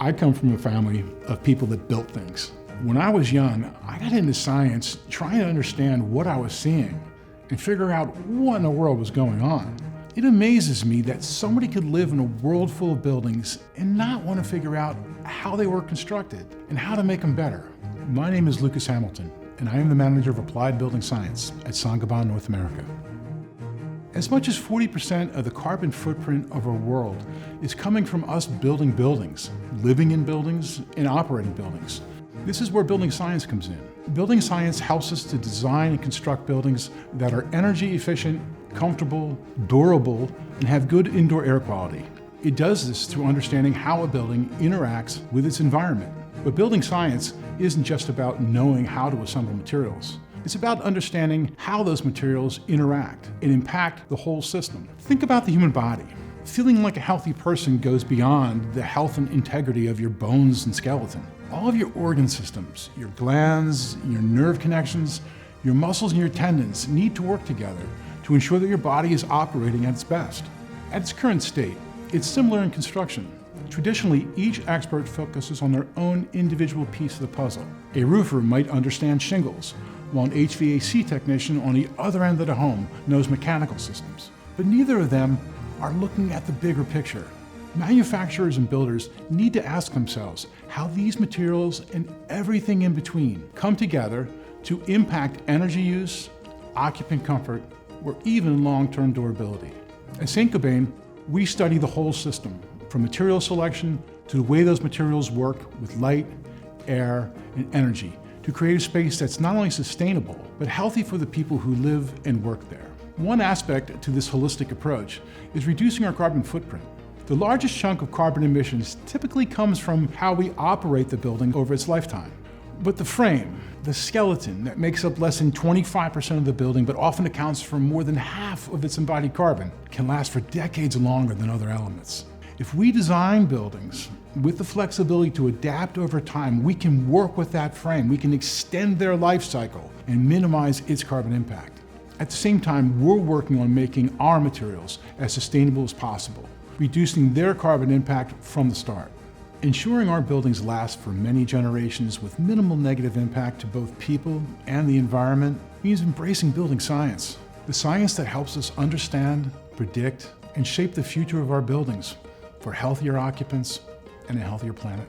I come from a family of people that built things. When I was young, I got into science trying to understand what I was seeing and figure out what in the world was going on. It amazes me that somebody could live in a world full of buildings and not want to figure out how they were constructed and how to make them better. My name is Lucas Hamilton, and I am the manager of Applied Building Science at Saint-Gobain, North America. As much as 40% of the carbon footprint of our world is coming from us building buildings, living in buildings, and operating buildings. This is where building science comes in. Building science helps us to design and construct buildings that are energy efficient, comfortable, durable, and have good indoor air quality. It does this through understanding how a building interacts with its environment. But building science isn't just about knowing how to assemble materials. It's about understanding how those materials interact and impact the whole system. Think about the human body. Feeling like a healthy person goes beyond the health and integrity of your bones and skeleton. All of your organ systems, your glands, your nerve connections, your muscles and your tendons need to work together to ensure that your body is operating at its best. At its current state, it's similar in construction. Traditionally, each expert focuses on their own individual piece of the puzzle. A roofer might understand shingles, while an HVAC technician on the other end of the home knows mechanical systems. But neither of them are looking at the bigger picture. Manufacturers and builders need to ask themselves how these materials and everything in between come together to impact energy use, occupant comfort, or even long-term durability. At Saint-Gobain, we study the whole system, from material selection to the way those materials work with light, air, and energy, to create a space that's not only sustainable, but healthy for the people who live and work there. One aspect to this holistic approach is reducing our carbon footprint. The largest chunk of carbon emissions typically comes from how we operate the building over its lifetime. But the frame, the skeleton that makes up less than 25% of the building but often accounts for more than half of its embodied carbon, can last for decades longer than other elements. If we design buildings with the flexibility to adapt over time, we can work with that frame, we can extend their life cycle and minimize its carbon impact. At the same time, we're working on making our materials as sustainable as possible, reducing their carbon impact from the start. Ensuring our buildings last for many generations with minimal negative impact to both people and the environment means embracing building science, the science that helps us understand, predict, and shape the future of our buildings for healthier occupants and a healthier planet.